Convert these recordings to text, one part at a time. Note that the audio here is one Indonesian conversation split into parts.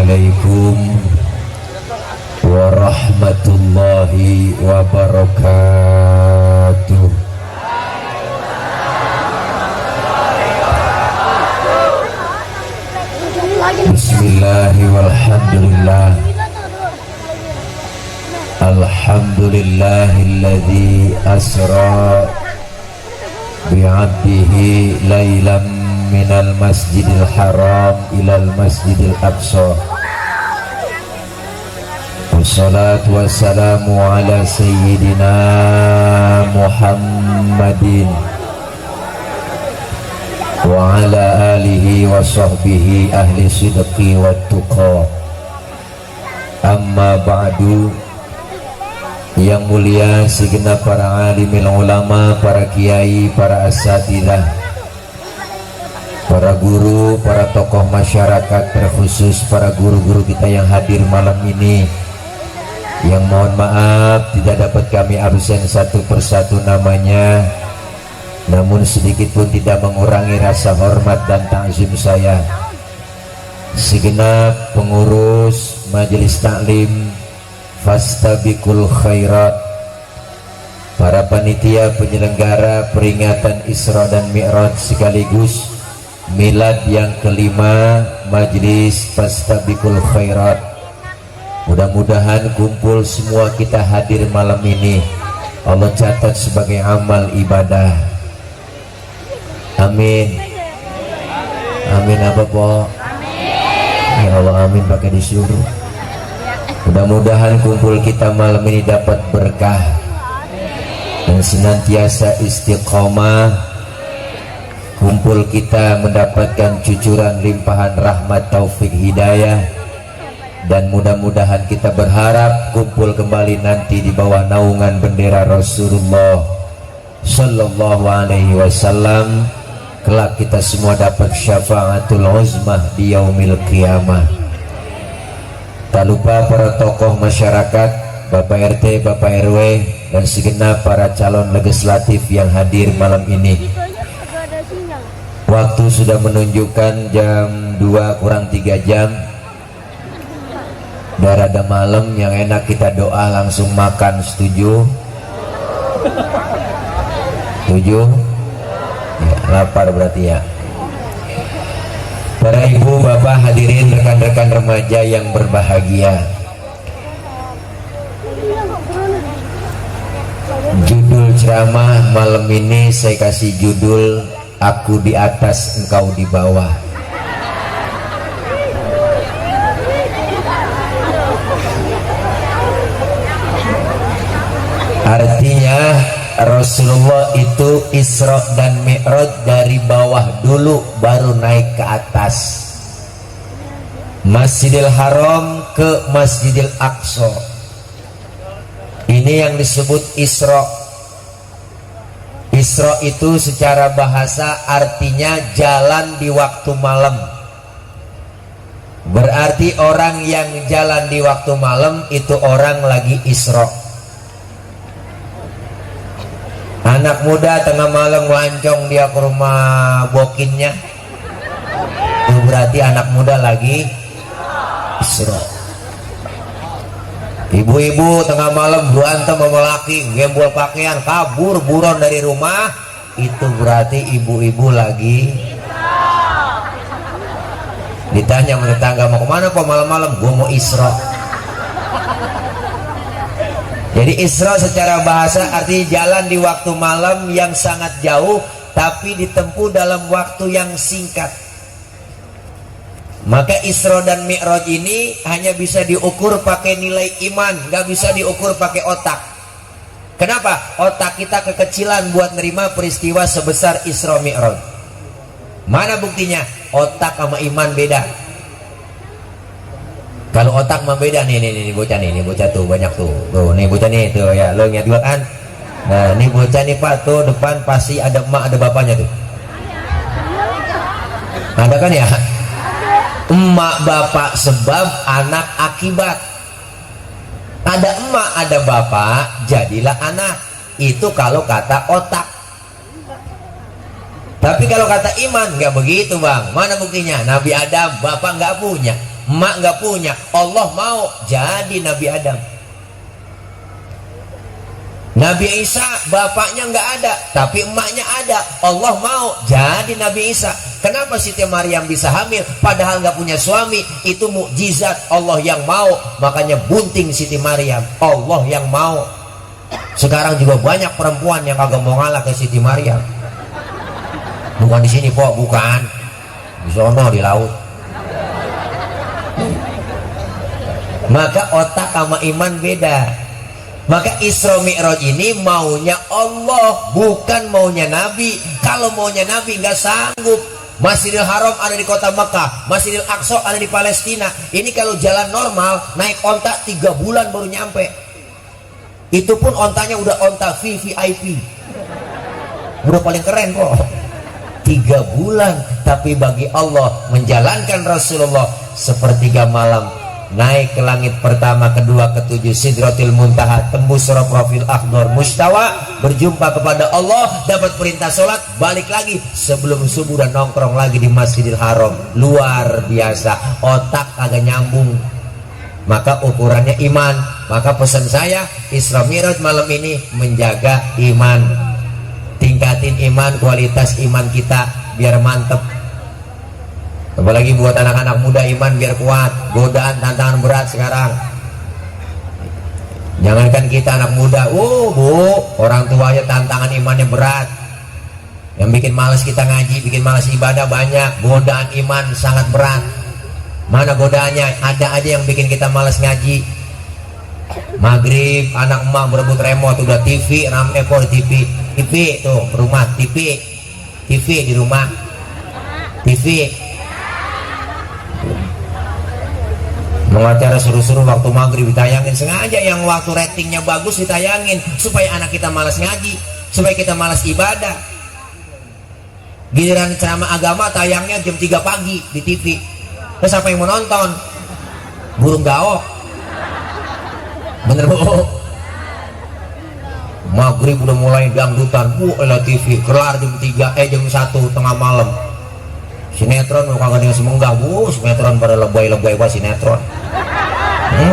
Assalamualaikum warahmatullahi wabarakatuh. Bismillahirrahmanirrahim. Alhamdulillahilladzi asra bi'abdihi lailam minal masjidil haram ilal masjidil aqsa. Wassalatu wassalamu ala sayyidina Muhammadin wa ala alihi wa sahbihi ahli sidqi wa tuqa. Amma ba'du. Yang mulia segenap para alimil ulama, para kiai, para asatidzah, para guru, para tokoh masyarakat, terkhusus para guru-guru kita yang hadir malam ini, yang mohon maaf tidak dapat kami absen satu persatu namanya, namun sedikit pun tidak mengurangi rasa hormat dan ta'zim saya. Segenap pengurus majelis taklim Fastabiqul khairat, para panitia penyelenggara peringatan Isra dan Mi'raj sekaligus milad yang kelima majelis Fastabiqul khairat. Mudah-mudahan kumpul semua kita hadir malam ini Allah catat sebagai amal ibadah. Amin. Amin apa po? Amin. Ya Allah, amin pakai disuruh. Mudah-mudahan kumpul kita malam ini dapat berkah dan senantiasa istiqomah. Kumpul kita mendapatkan cucuran limpahan rahmat taufik hidayah, dan mudah-mudahan kita berharap kumpul kembali nanti di bawah naungan bendera Rasulullah Sallallahu Alaihi Wasallam. Kelak kita semua dapat syafaatul uzmah di yaumil qiyamah. Tak lupa para tokoh masyarakat, Bapak RT, Bapak RW, dan segenap para calon legislatif yang hadir malam ini. Waktu sudah menunjukkan jam 2 kurang 3 jam. Udah rada malam, yang enak kita doa langsung makan. Setuju? Setuju? Ya, lapar berarti ya. Para ibu, bapak, hadirin, rekan-rekan remaja yang berbahagia, judul ceramah malam ini saya kasih judul Aku di atas, engkau di bawah. Artinya Rasulullah itu Isra dan Mi'raj dari bawah dulu baru naik ke atas. Masjidil Haram ke Masjidil Aqsa. Ini yang disebut Isra. Isra itu secara bahasa artinya jalan di waktu malam. Berarti orang yang jalan di waktu malam itu orang lagi Isra. Anak muda tengah malam lancong dia ke rumah bokinnya, itu berarti anak muda lagi Isra. Ibu-ibu tengah malam berantem sama laki, gembol pakaian, kabur buron dari rumah, itu berarti ibu-ibu lagi. Ditanya sama tetangga, mau kemana kok malam-malam? Gua mau Isra. Jadi Isra secara bahasa artinya jalan di waktu malam yang sangat jauh tapi ditempuh dalam waktu yang singkat. Maka Isra dan Mi'raj ini hanya bisa diukur pakai nilai iman, nggak bisa diukur pakai otak. Kenapa? Otak kita kekecilan buat nerima peristiwa sebesar Isra Mi'raj. Mana buktinya? Otak sama iman beda. Kalau otak mah beda nih bocah nih, ini bocah tuh banyak tuh. Tuh nih bocah nih tuh ya, lo ingat juga kan? Nah, ini bocah nih Pak tuh depan pasti ada emak ada bapaknya tuh. Ada kan ya? Emak bapak sebab, anak akibat. Ada emak ada bapak jadilah anak. Itu kalau kata otak. Tapi kalau kata iman nggak begitu bang. Mana buktinya? Nabi Adam bapak nggak punya, emak nggak punya, Allah mau jadi Nabi Adam. Nabi Isa bapaknya nggak ada tapi emaknya ada, Allah mau jadi Nabi Isa. Kenapa Siti Maryam bisa hamil padahal nggak punya suami? Itu mukjizat Allah yang mau, makanya bunting Siti Maryam, Allah yang mau. Sekarang juga banyak perempuan yang kagak mau ngalah ke Siti Maryam. Bukan di sini kok, bukan di sono di laut. Maka otak sama iman beda. Maka Isra Mi'raj ini maunya Allah, bukan maunya Nabi. Kalau maunya Nabi nggak sanggup. Masjidil Haram ada di kota Mekah, Masjidil Aqsa ada di Palestina. Ini kalau jalan normal naik onta 3 bulan baru nyampe. Itu pun ontanya udah onta VVIP, udah paling keren kok. 3 bulan. Tapi bagi Allah menjalankan Rasulullah sepertiga malam, naik ke langit pertama, kedua, ketujuh, Sidratil Muntaha, tembus surah profil akhdar mustawa, berjumpa kepada Allah, dapat perintah sholat, balik lagi sebelum subuh dan nongkrong lagi di Masjidil Haram. Luar biasa, otak agak nyambung. Maka ukurannya iman. Maka pesan saya Isra Mi'raj malam ini menjaga iman, tingkatin iman, kualitas iman kita biar mantep. Apalagi buat anak-anak muda, iman biar kuat. Godaan tantangan berat sekarang. Jangankan kita anak muda, bu, orang tua aja tantangan imannya berat. Yang bikin malas kita ngaji, bikin malas ibadah banyak. Godaan iman sangat berat. Mana godaannya? Ada aja yang bikin kita malas ngaji. Maghrib anak emak berebut remote, udah TV rame kok, TV tuh rumah, TV di rumah, TV mengacara suruh-suruh waktu maghrib ditayangin, sengaja yang waktu ratingnya bagus ditayangin supaya anak kita malas ngaji, supaya kita malas ibadah. Giliran ceramah agama tayangnya jam 3 pagi di TV. Terus apa yang mau nonton? Burung gaok. Bener bu? Maghrib udah mulai dangdutan, TV kelar jam 1 tengah malam. Sinetron kagak ada yang semenggah, bu. Sinetron pada lebay-lebay banget sinetron.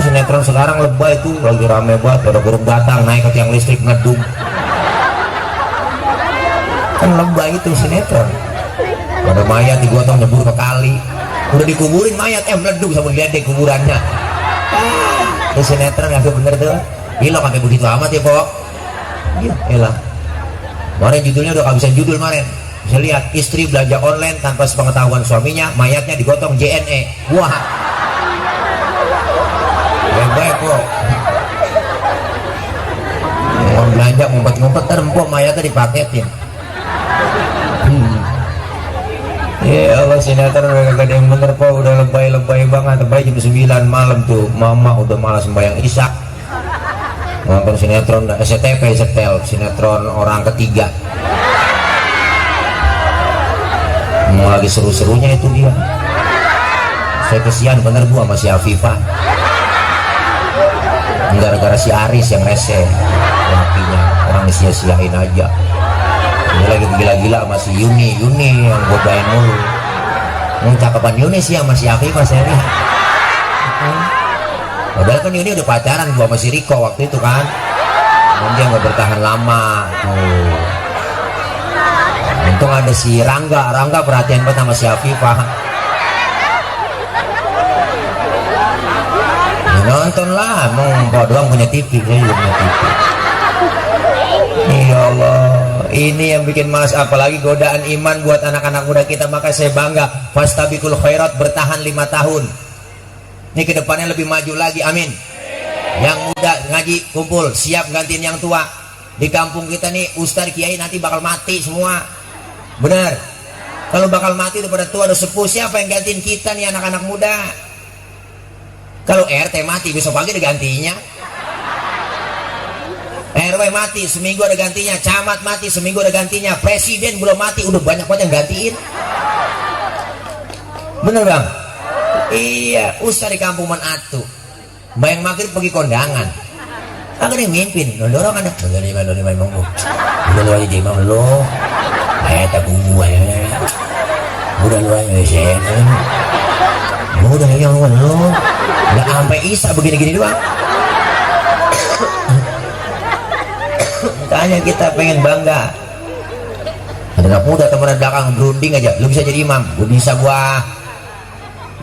Sinetron sekarang lebay tuh, lagi rame banget. Ada burung datang naik ke tiang listrik ngedum. Kan lebay itu sinetron. Ada mayat digotong nyebur ke kali. Udah dikuburin mayat, meleduk sama diledek kuburannya. Itu sinetron agak bener tuh. Gila sampai begitu amat ya pok. Iya, elah. Kemarin judulnya udah kehabisan judul kemarin. Bisa lihat, istri belanja online tanpa sepengetahuan suaminya, mayatnya digotong JNE. Wah, baik kok. Mau belanja ngumpet-ngumpet terempuk mayatnya dipaketin. Ya Allah, sinetron udah gak ada yang bener kok, udah lebay-lebay banget. Lebay jam 9 malam tuh, mama udah malas sembahyang isya nonton sinetron SCTV, setel sinetron orang ketiga. Mau lagi seru-serunya itu dia. Saya kesian bener bu sama si Afifah, gara-gara si Aris yang rese lakinya, orang sia-siain aja. Ini lagi gila-gila sama si Yuni yang godain mulu. Cakapan Yuni sih sama si Afifah saya lihat. Padahal kan Yuni udah pacaran gua sama si Riko waktu itu kan. Namun dia nggak bertahan lama tuh. Untung ada si Rangga perhatian banget sama si Afifah. Ya, nonton lah, mau kau doang punya TV, saya juga punya TV. Ya Allah, ini yang bikin malas, apalagi godaan iman buat anak-anak muda kita. Maka saya bangga, fastabiqul khairat, bertahan 5 tahun. Ini kedepannya lebih maju lagi, amin. Yang muda ngaji kumpul, siap gantiin yang tua. Di kampung kita nih ustadz kiai nanti bakal mati semua, benar. Kalau bakal mati udah pada tua, udah sepuh, siapa yang gantiin kita nih anak-anak muda? Kalau RT mati besok pagi ada gantinya, RW mati seminggu ada gantinya, camat mati seminggu ada gantinya, presiden belum mati udah banyak banget yang gantiin, bener bang? Iya, ustaz di kampung Manatu bayang maghrib pergi kondangan, agak yang mimpin dorong ada udah lima monggo udah lu aja imam lo tak gua ya udah lu aja udah yang lo nggak sampai isa begini-gini doang. Makanya kita pengen bangga. Ada anak muda teman belakang berunding aja, lu bisa jadi imam, lu bisa gua.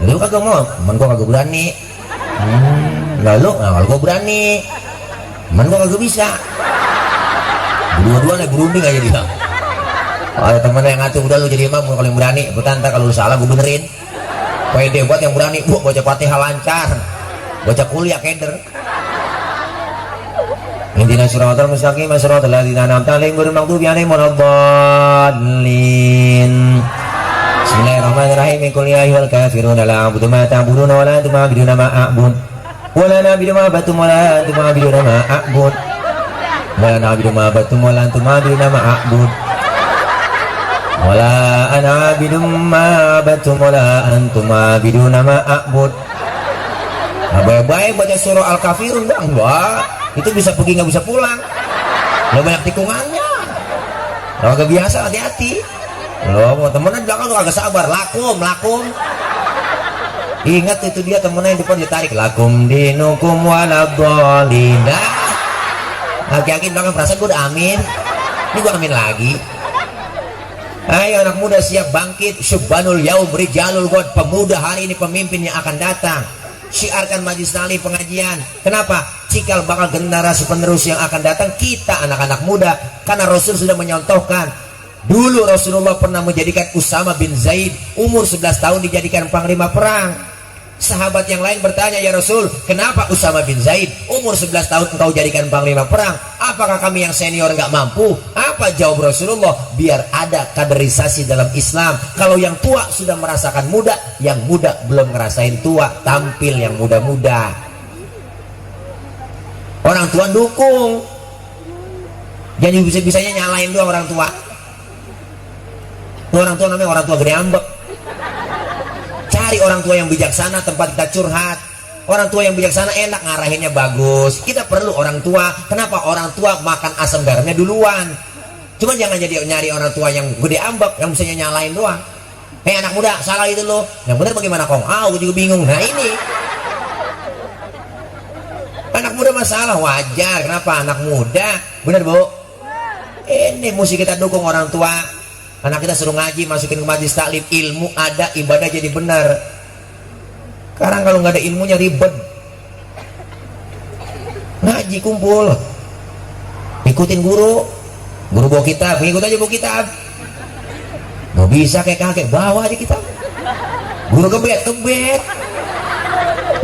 Lu kagak mau, temen gua kagak berani. Lalu, kalau gua berani, temen gua kagak bisa. Dua-duanya berunding aja dia. Ada temen yang ngatur, udah lu jadi imam kalau yang berani, bertanta kalau lu salah gua benerin. Pede buat yang berani, baca Fatihah lancar, baca kuliah keder. Intinya siratal mustaqim siratal ladzina an'amta 'alaihim ghairil maghdubi 'alaihim waladdallin. Bismillahirrahmanirrahim. Qul ya ayyuhal kafirun la a'budu ma ta'buduna wa la antum 'abiduna ma a'bud wa la na'budu ma abattum wa la antum 'abiduna ma a'bud wa la na'budu ma abattum wa la antum 'abiduna ma a'bud wa la ana 'abidum ma abattum wa la antum 'abiduna ma a'bud. Baik-baik baca surah Al-Kafirun bang, itu bisa pergi nggak bisa pulang. Lo banyak tikungannya. Lo agak biasa, hati-hati. Lo mau temenan belakang lo agak sabar. Lakum. Ingat itu dia temennya yang depan ditarik. Lakum dinukum waladhdallin. Yakin belakang perasaan gue udah amin. Ini gue amin lagi. Ayo anak muda siap bangkit. Syubbanul yaum rijalul ghad. Pemuda hari ini pemimpin yang akan datang. Syiarkan majlis taklim pengajian. Kenapa? Cikal bakal generasi penerus yang akan datang kita anak-anak muda. Karena Rasul sudah menyontohkan. Dulu Rasulullah pernah menjadikan Usama bin Zaid umur 11 tahun dijadikan panglima perang. Sahabat yang lain bertanya, ya Rasul, kenapa Usama bin Zaid umur 11 tahun engkau jadikan panglima perang? Apakah kami yang senior nggak mampu? Apa jawab Rasulullah? Biar ada kaderisasi dalam Islam. Kalau yang tua sudah merasakan muda, yang muda belum ngerasain tua, tampil yang muda-muda. Orang tua dukung. Jadi bisa-bisanya nyalain doang orang tua. Orang tua namanya orang tua gede ambek. Cari orang tua yang bijaksana tempat kita curhat. Orang tua yang bijaksana enak ngarahinnya bagus. Kita perlu orang tua. Kenapa? Orang tua makan asam garamnya duluan. Cuman jangan jadi nyari orang tua yang gede ambek, yang bisa nyalain doang. Hei anak muda, salah itu lo. Yang benar bagaimana kong? Aku juga bingung. Nah ini anak muda masalah wajar. Kenapa? Anak muda. Bener bu? Ini mesti kita dukung orang tua. Anak kita suruh ngaji, masukin ke majlis taklim, ilmu ada, ibadah jadi benar. Sekarang kalau nggak ada ilmunya ribet. Ngaji kumpul, ikutin guru bawa kitab, ngikut aja bawa kitab. Nggak bisa kayak kakek, bawa aja kitab. Guru kebet,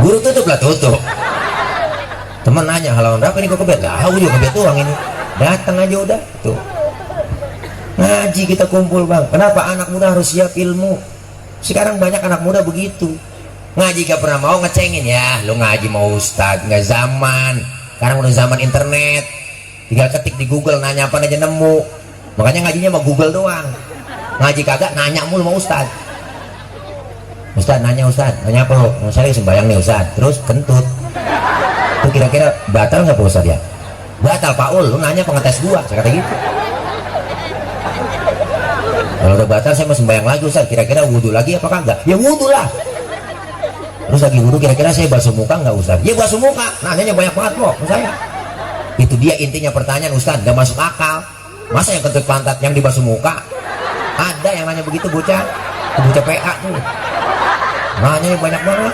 guru tutup lah tutup. Teman nanya halaman berapa ini kok kebet? Lah, aku juga kebet doang ini. Datang aja udah tuh. Ngaji kita kumpul bang. Kenapa? Anak muda harus siap ilmu. Sekarang banyak anak muda begitu. Ngaji gak pernah mau, ngecengin ya. Lu ngaji mau ustad, nggak zaman. Sekarang udah zaman internet. Tinggal ketik di Google, nanya apa aja nemu. Makanya ngajinya mau Google doang. Ngaji kagak, nanya mulu mau ustad. Ustad nanya apa lo? Saya sembayang nih ustad. Terus kentut. Itu kira-kira batal nggak pak ustad ya? Batal Paul. Lu nanya pengetes gua. Saya kata gitu. Kalau udah batal saya mau sembahyang lagi Ustaz, kira-kira wudhu lagi apa kagak? Ya wudhu lah. Terus lagi wudhu kira-kira saya basuh muka nggak Ustaz? Ya basuh muka. Nanyanya banyak banget kok saya. Itu dia intinya pertanyaan Ustaz, gak masuk akal. Masa yang kentut pantat yang dibasuh muka? Ada yang nanya begitu bocah PA tuh. Nanyanya banyak banget.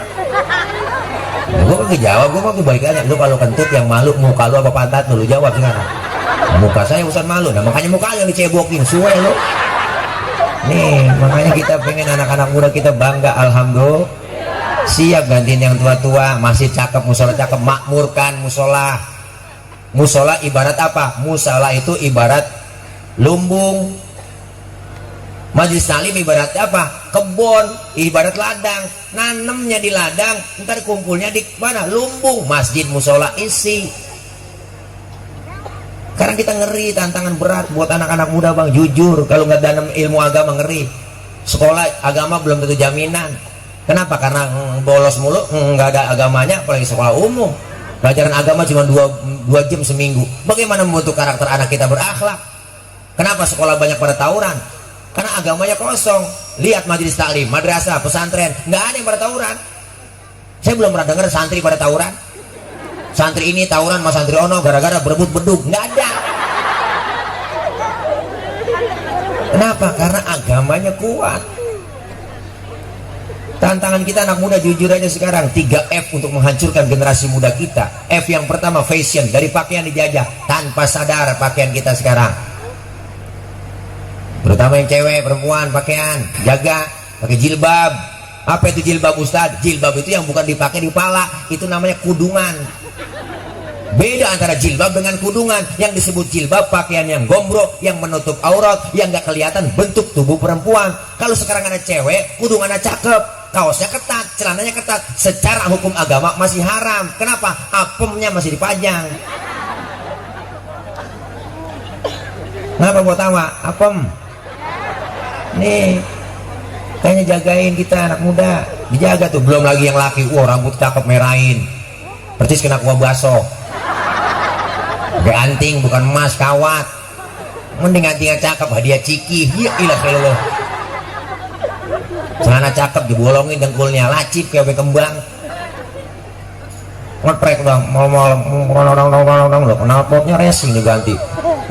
Nah, gue kan jawab, gue mau kebalikannya. Lu kalau kentut yang malu muka lu apa pantat lu jawab sekarang. Nah, muka saya Ustaz malu. Nah makanya muka yang dicebokin suwe lu. Nih makanya kita pengen anak-anak muda kita bangga. Alhamdulillah siap gantiin yang tua-tua. Masih cakep, musola cakep, makmurkan musola. Musola ibarat apa? Musola itu ibarat lumbung. Majlis taklim ibarat apa? Kebun, ibarat ladang. Nanemnya di ladang, ntar kumpulnya di mana? Lumbung. Masjid musola isi. Sekarang kita ngeri, tantangan berat buat anak-anak muda bang. Jujur, kalau nggak dalam ilmu agama ngeri. Sekolah agama belum tentu jaminan. Kenapa? Karena bolos mulu, nggak ada agamanya, apalagi sekolah umum. Pelajaran agama cuma 2 jam seminggu. Bagaimana membentuk karakter anak kita berakhlak? Kenapa sekolah banyak pada tawuran? Karena agamanya kosong. lihat majelis taklim, madrasah, pesantren, nggak ada yang pada tawuran. Saya belum pernah dengar santri pada tawuran. Santri ini tawuran sama santri ono gara-gara berebut beduk, nggak ada. Kenapa? Karena agamanya kuat. Tantangan kita anak muda jujur aja sekarang 3F untuk menghancurkan generasi muda kita. F yang pertama fashion, dari pakaian dijajah tanpa sadar pakaian kita sekarang. Terutama yang cewek, perempuan, pakaian jaga, pakai jilbab. Apa itu jilbab Ustaz? Jilbab itu yang bukan dipakai di kepala, itu namanya kudungan. Beda antara jilbab dengan kudungan. Yang disebut jilbab pakaian yang gombrong, yang menutup aurat, yang gak kelihatan bentuk tubuh perempuan. Kalau sekarang ada cewek, kudungannya cakep, kaosnya ketat, celananya ketat, secara hukum agama masih haram. Kenapa? Apemnya masih dipajang. Kenapa buat tawa? Apem nih, kayaknya jagain kita anak muda, dijaga tuh. Belum lagi yang laki, rambut cakep merahin, persis kena kuah baso, pakai anting bukan emas, kawat. Mending antingnya cakep, hadiah ciki. Ya ilah Allah, celana cakep dibolongin dengkulnya, lacip kayak kembang. Ngetrek dong, mau knalpotnya racing diganti,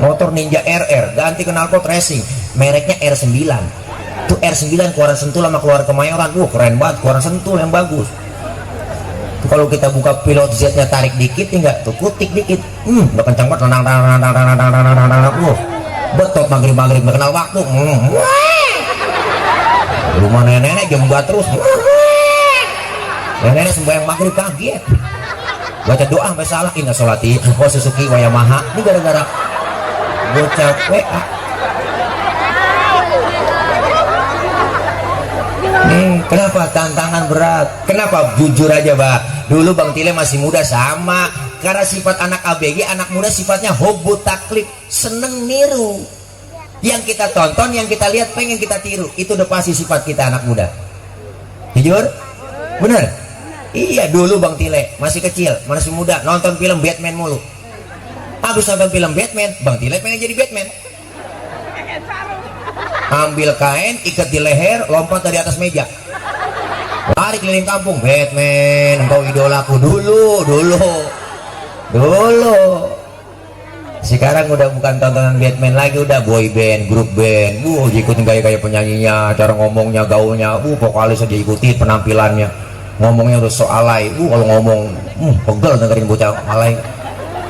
motor Ninja RR ganti knalpot racing, mereknya R9. Tuh R9 keluaran Sentul sama keluar Kemayoran, keren banget, keluaran Sentul yang bagus. Tuh, kalau kita buka pilot Z-nya tarik dikit enggak, tuh kutik dikit, udah kencang banget, betot maghrib kenal waktu. Rumah nenek jam 2 terus, nenek sembahyang maghrib kaget, baca doa sampai salah, inna sholati wa Suzuki wa Yamaha. Ini gara-gara bocah WA. Nih, kenapa tantangan berat? Kenapa? Jujur aja, Pak. Dulu Bang Tile masih muda sama. Karena sifat anak ABG, anak muda sifatnya hobi taklid, seneng niru. Yang kita tonton, yang kita lihat, pengen kita tiru. Itu udah pasti sifat kita anak muda. Jujur? Bener? Iya, dulu Bang Tile masih kecil, masih muda, nonton film Batman mulu. Habis nonton film Batman, Bang Tile pengen jadi Batman. Ambil kain, ikat di leher, lompat dari atas meja, lari keliling kampung. Batman, engkau idolaku. Dulu. Sekarang udah bukan tontonan Batman lagi, udah boy band, grup band. Ikutin gaya-gaya penyanyinya, cara ngomongnya, gaulnya. Vokalisnya diikutin penampilannya. Ngomongnya udah so alay. Kalau ngomong pegel dengerin bocah alay.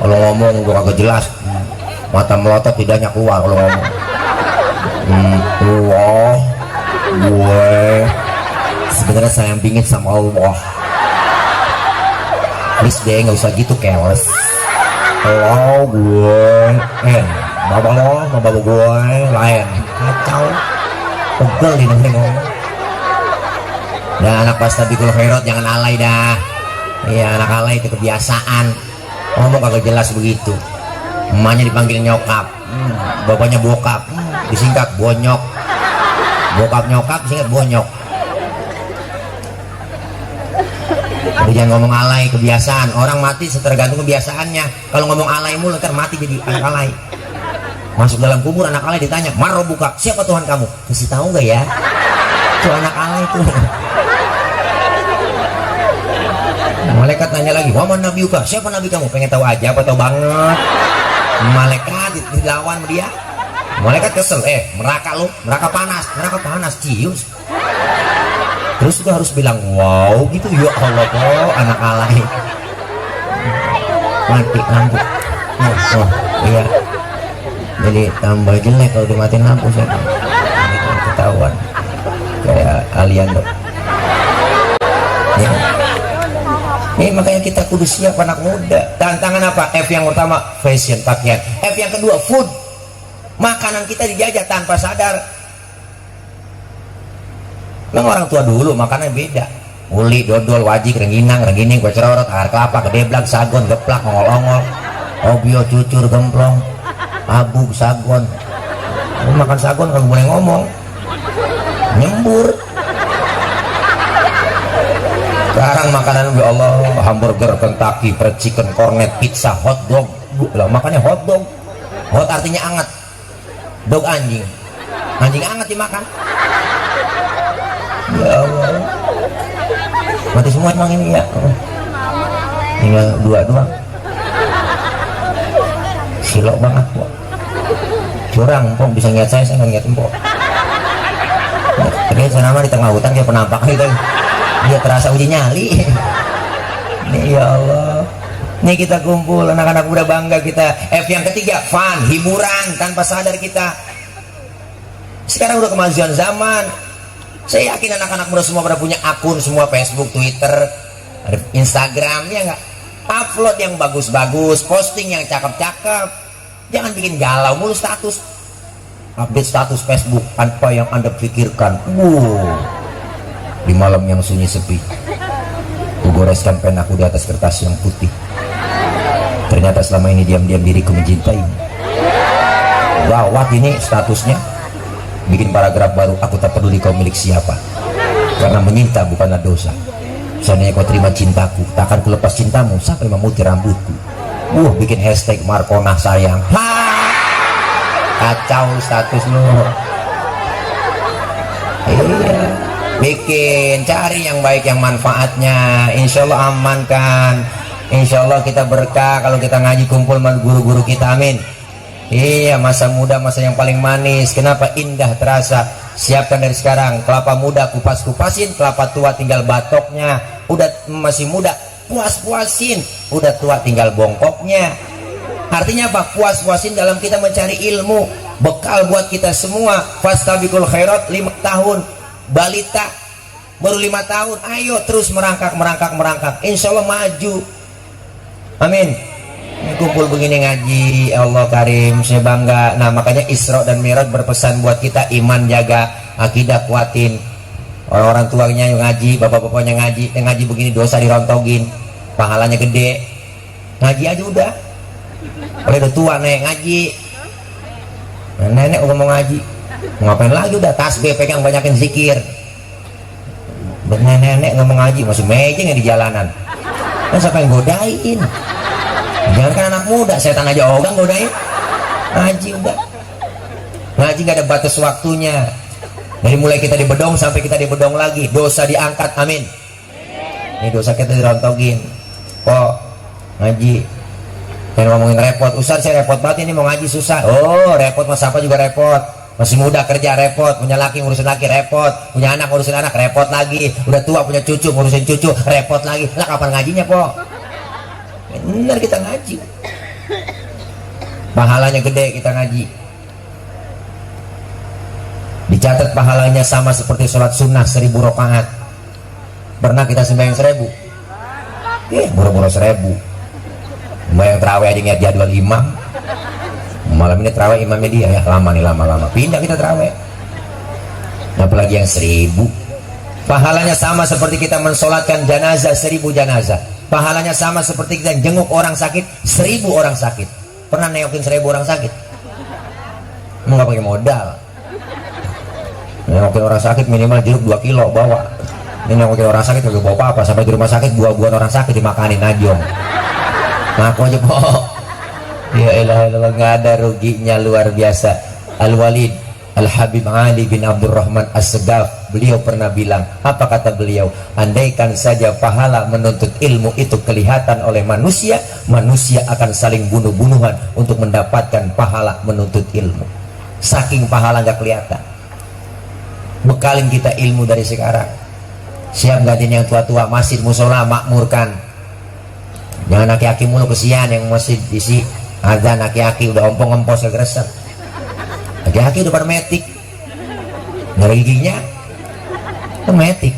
Kalau ngomong udah kagak jelas, mata melotot, lidahnya keluar kalau ngomong. Allah, gue sebenarnya sayang bingit sama Allah. Please deh, nggak usah gitu keles. Halo gue, bapak gue lain kacau, pegel di ngomong. Dan anak pastabikul khairat jangan alay dah. Iya, anak alay itu kebiasaan, ngomong kagak jelas begitu. Emaknya dipanggil nyokap, bapaknya bokap, disingkat bonyok. Bokap nyokap disingkat bonyok. Jadi jangan ngomong alay, kebiasaan. Orang mati tergantung kebiasaannya. Kalau ngomong alay mulu ntar mati jadi anak alay. Masuk dalam kubur anak alay ditanya, "Maro buka, siapa Tuhan kamu?" Kasih tahu nggak ya? Itu anak alay tuh. Malaikat nanya lagi, "Waman Nabi Uka, siapa Nabi kamu?" Pengen tahu aja apa tahu banget. Malaikat dilawan dia. Malaikat kesel, neraka lu, neraka panas, cius. Terus juga harus bilang wow gitu, ya Allah kok anak alay. Mati lampu. Iya. Jadi tambah jelek kalau dimatiin lampu saya. Itu ketahuan. Kayak alien dong. Ya. Nih makanya kita kudu siap anak muda. Tantangan apa? F yang pertama fashion, pakaian. F yang kedua food. Makanan kita dijajah tanpa sadar. Memang orang tua dulu makannya beda. Uli, dodol, wajik, rengginang, kue cerorot, air kelapa, gedeblak, sagon, geplak, ongol-ongol, obio, cucur, gemplong, abu, sagon. Makan sagon kalau boleh ngomong, nyembur. Sekarang makanan ya Allah, hamburger, Kentucky, fried chicken, cornet, pizza, hot dog. Lah makannya hot dog. Hot artinya anget. Dog anjing. Anjing anget dimakan. Ya Allah, mati semua emang ini ya. Tinggal 2 doang. Silok banget kok. Curang kok bisa ngeliat saya nggak ngeliat empok. Tapi saya nama di tengah hutan kayak penampakan gitu. Dia terasa uji nyali. Nih ya Allah. Nih kita kumpul anak-anak muda bangga kita. F yang ketiga, fun, hiburan tanpa sadar kita. Sekarang udah kemajuan zaman. Saya yakin anak-anak muda semua pada punya akun semua, Facebook, Twitter, Instagram, ya nggak? Upload yang bagus-bagus, posting yang cakep-cakep. Jangan bikin galau mulu status. Update status Facebook apa yang Anda pikirkan. Di malam yang sunyi sepi, kugoreskan penaku di atas kertas yang putih. Ternyata selama ini diam-diam diriku mencintai. Gawat ini statusnya. Bikin paragraf baru, aku tak peduli kau milik siapa, karena menyinta bukanlah dosa. Seandainya kau terima cintaku, tak akan kulepas cintamu sampai memutih rambutku. Bikin hashtag Markona sayang. Kacau status lu. Iya, bikin, cari yang baik, yang manfaatnya. Insya Allah aman kan. Insya Allah kita berkah kalau kita ngaji kumpul sama guru-guru kita, amin. Iya, masa muda masa yang paling manis. Kenapa indah terasa? Siapkan dari sekarang. Kelapa muda kupas-kupasin, kelapa tua tinggal batoknya. Udah masih muda puas-puasin, udah tua tinggal bongkoknya. Artinya apa? Puas-puasin dalam kita mencari ilmu, bekal buat kita semua. Fastabiqul khairat, 5 tahun balita baru 5 tahun, ayo terus merangkak. Insya Allah maju, amin. Kumpul begini ngaji, Allah Karim, saya bangga. Nah makanya Isra dan Mi'raj berpesan buat kita, iman jaga, akidah kuatin. Orang-orang tuanya yang ngaji, bapak-bapaknya ngaji, yang ngaji begini dosa dirontogin, pahalanya gede. Ngaji aja udah. Kalau udah tua nek ngaji, nah, nenek udah mau ngaji, mau ngapain lagi? Udah tasbih pegang, banyakin zikir. Nenek nggak mau ngaji, masih mejeng di jalanan. Kan siapa yang godain? Jangan kan anak muda, setan aja ogah godain. Ngaji udah. Ngaji nggak ada batas waktunya. Dari mulai kita di bedong sampai kita di bedong lagi, dosa diangkat, amin. Ini dosa kita dirontogin. Kok ngaji? Jangan ngomongin repot. Ustaz saya repot banget ini mau ngaji susah. Oh repot, mas apa juga repot. Masih muda kerja repot, punya laki ngurusin laki repot, punya anak ngurusin anak repot lagi, udah tua punya cucu ngurusin cucu repot lagi. Lah kapan ngajinya kok? Benar kita ngaji, pahalanya gede kita ngaji. Dicatat pahalanya sama seperti sholat sunnah 1000 rakaat. Pernah kita sembahyang 1000? Boro-boro 1000. Sembahyang terawih aja ngeliat jadwal imam. Malam ini terawih imamnya dia ya, lama nih, lama pindah kita terawih. Apalagi yang 1000. Pahalanya sama seperti kita mensolatkan jenazah 1000 jenazah. Pahalanya sama seperti kita jenguk orang sakit 1000 orang sakit. Pernah nengokin 1000 orang sakit? Nggak pakai modal. Nengokin orang sakit minimal jeruk 2 kilo bawa. Ini nengokin orang sakit kagak bawa apa-apa. Sampai di rumah sakit buah-buahan orang sakit dimakanin najong. Ngaku aja po. Ya elah, nggak ada ruginya, luar biasa. Al-Walid Al-Habib Ali bin Abdurrahman As-Segaf, beliau pernah bilang, apa kata beliau? Andaikan saja pahala menuntut ilmu itu kelihatan oleh manusia, manusia akan saling bunuh-bunuhan untuk mendapatkan pahala menuntut ilmu. Saking pahala nggak kelihatan. Bekalin kita ilmu dari sekarang. Siap gantiin yang tua-tua, masjid musola makmurkan. Jangan aki-aki mulu, kesian yang masjid isi azan aki-aki udah ompong-ompos kegreset. Aki-aki udah pada metik, nggak ada giginya, itu metik.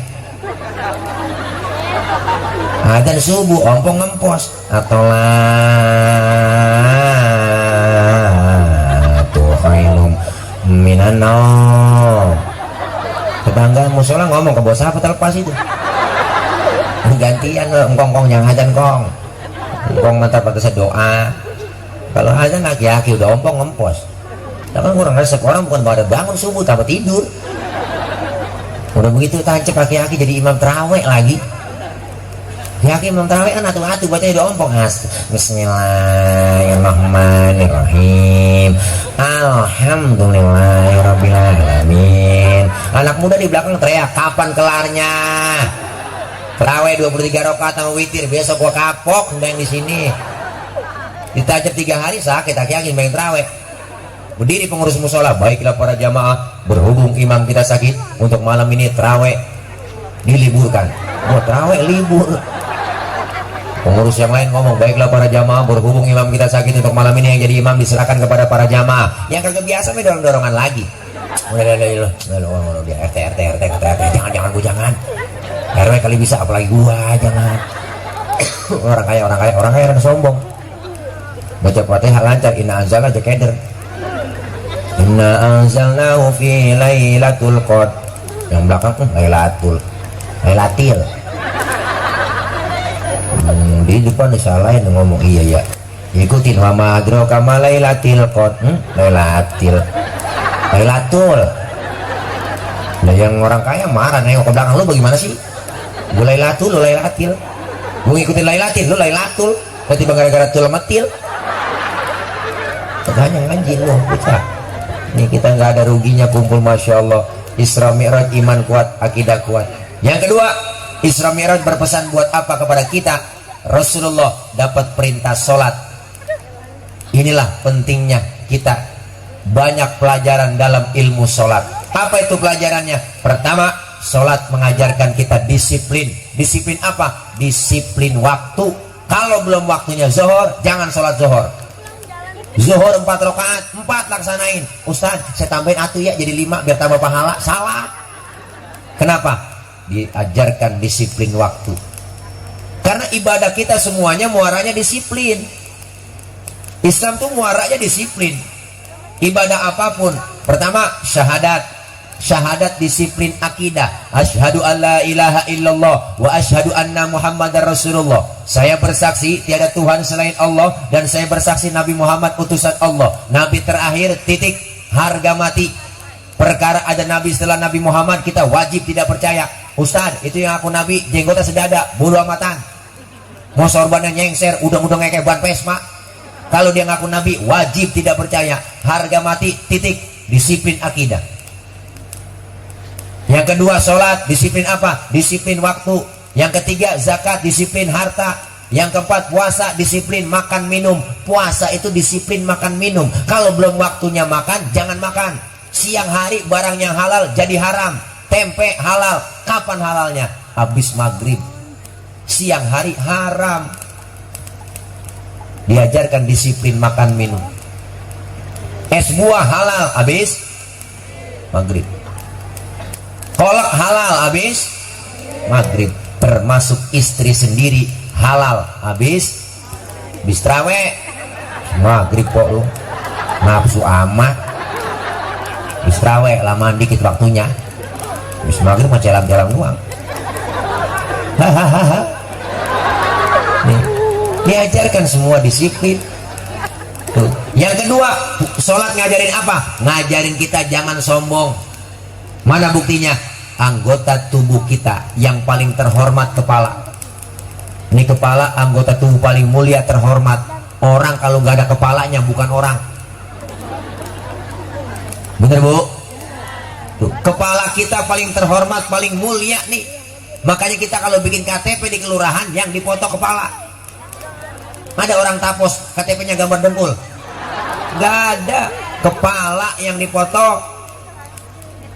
Azan subuh ompong-ompos, atau lah tuh khailum minano. Tetangga musola ngomong ke bos apa terlepas itu. Gantian lo, engkong yang azan kong. Engkong mantap pada doa. Kalau azan aki-aki udah ompong-ompos. Nah, kan kurang resep, orang bukan pada bangun subuh tambah tidur. Udah begitu tancap aki-aki jadi imam terawih lagi. Aki imam terawih kan atu-atu bacanya udah ompong. Bismillahirrahmanirrahim. Alhamdulillahirrabbilalamin. Anak muda di belakang teriak, kapan kelarnya? Terawih 23 rakaat sama witir, besok gua kapok main di sini. Ditajab 3 hari sakit, aki-aki main terawih. Berdiri pengurus musola, baiklah para jamaah, berhubung imam kita sakit, untuk malam ini terawih diliburkan. Oh, terawih libur. Pengurus yang lain ngomong, baiklah para jamaah, berhubung imam kita sakit, untuk malam ini yang jadi imam diserahkan kepada para jamaah. Yang kagak biasa dorong-dorongan lagi. Udah dia RT, jangan gua jangan. RW kali bisa, apalagi gua jangan. orang kaya orang sombong. Baca Fatihah lancar, inna anzalna aja keder. Inna anzalnahu fi lailatul qadr. Yang belakang lailatil. Di depan disalahin ngomong iya ya. Ikutin wa madro kama lailatil qadr. Lailatul. Nah yang orang kaya marah nengok ke belakang, lu bagaimana sih? Gue lailatul, lu lailatil. Gue ngikutin lailatil, lu lailatul. Tiba gara-gara tul metil. Tanya anjing lu, bisa. Ini kita nggak ada ruginya kumpul, masya Allah. Isra Mi'raj, iman kuat, akidah kuat. Yang kedua, Isra Mi'raj berpesan buat apa kepada kita? Rasulullah dapat perintah sholat. Inilah pentingnya kita banyak pelajaran dalam ilmu sholat. Apa itu pelajarannya? Pertama, sholat mengajarkan kita disiplin. Disiplin apa? Disiplin waktu. Kalau belum waktunya zuhur, jangan sholat zuhur. Zuhur 4 rakaat, 4 laksanain. Ustaz, saya tambahin atuh ya jadi 5 biar tambah pahala. Salah. Kenapa? Diajarkan disiplin waktu. Karena ibadah kita semuanya muaranya disiplin. Islam tuh muaranya disiplin. Ibadah apapun, pertama syahadat. Syahadat disiplin akidah. Asyhadu an la ilaha illallah wa asyhadu anna muhammadar rasulullah. Saya bersaksi tiada Tuhan selain Allah, dan saya bersaksi Nabi Muhammad utusan Allah, Nabi terakhir, titik. Harga mati. Perkara ada Nabi setelah Nabi Muhammad, kita wajib tidak percaya. Ustaz, itu yang aku Nabi, jenggotnya sedada, bulu amatan. Mau sorbannya nyengser, udang-udang kayak ban pesma. Kalau dia ngaku Nabi, wajib tidak percaya. Harga mati, titik. Disiplin akidah. Yang kedua sholat, disiplin apa? Disiplin waktu. Yang ketiga zakat, disiplin harta. Yang keempat puasa, disiplin makan minum. Puasa itu disiplin makan minum. Kalau belum waktunya makan, jangan makan. Siang hari barang yang halal jadi haram. Tempe halal, kapan halalnya? Habis maghrib. Siang hari haram. Diajarkan disiplin makan minum. Es buah halal, habis maghrib. Kolak halal, habis maghrib. Termasuk istri sendiri halal, habis traweh maghrib kok lu nafsu amat. Traweh lamaan dikit waktunya. Habis maghrib mah jalan-jalan doang. Hahaha. Diajarkan semua disiplin. Tuh. Yang kedua, sholat ngajarin apa? Ngajarin kita jangan sombong. Mana buktinya? Anggota tubuh kita yang paling terhormat kepala. Ini kepala anggota tubuh paling mulia terhormat. Orang kalau nggak ada kepalanya bukan orang. Bener bu? Tuh, kepala kita paling terhormat, paling mulia nih. Makanya kita kalau bikin KTP di kelurahan yang dipoto kepala. Ada orang tapos KTP-nya gambar dengkul. Nggak ada. Kepala yang dipoto.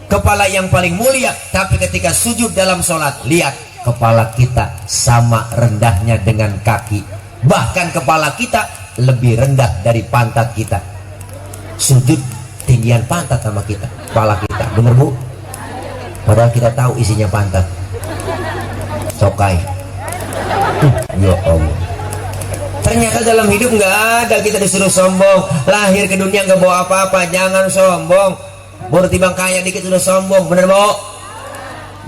Kepala yang paling mulia. Tapi ketika sujud dalam sholat, lihat kepala kita sama rendahnya dengan kaki. Bahkan kepala kita lebih rendah dari pantat kita. Sujud tinggian pantat sama kita, kepala kita. Bener bu? Padahal kita tahu isinya pantat. Cokai. Ya Allah. Ternyata dalam hidup nggak ada kita disuruh sombong. Lahir ke dunia nggak bawa apa-apa, jangan sombong. Baru timbang kaya dikit udah sombong, bener bu?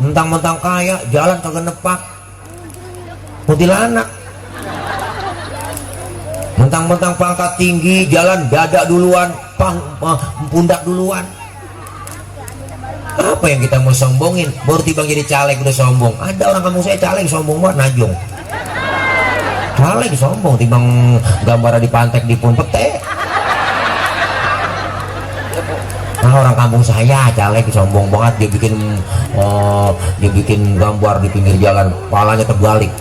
Mentang-mentang kaya, jalan kagak nepak. Kuntilanak. Mentang-mentang pangkat tinggi, jalan dada duluan, pundak duluan. Apa yang kita mau sombongin? Baru timbang jadi caleg udah sombong. Ada orang kampung saya caleg sombong banget, najong. Caleg sombong, timbang gambar di pantek di pun pete. orang kampung saya caleg sombong banget, dia bikin gambar di pinggir jalan, palanya terbalik,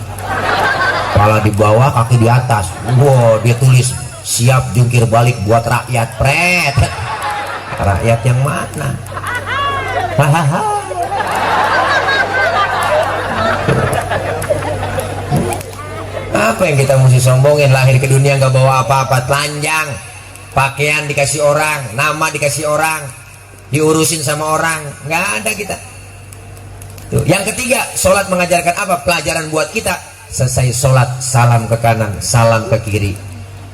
pala di bawah kaki di atas. Wow, dia tulis siap jungkir balik buat rakyat. Pret, rakyat yang mana? Hahaha. Apa yang kita mesti sombongin? Lahir ke dunia nggak bawa apa-apa, telanjang, pakaian dikasih orang, nama dikasih orang, diurusin sama orang, nggak ada kita. Tuh. Yang ketiga, sholat mengajarkan apa? Pelajaran buat kita. Selesai sholat, salam ke kanan, salam ke kiri.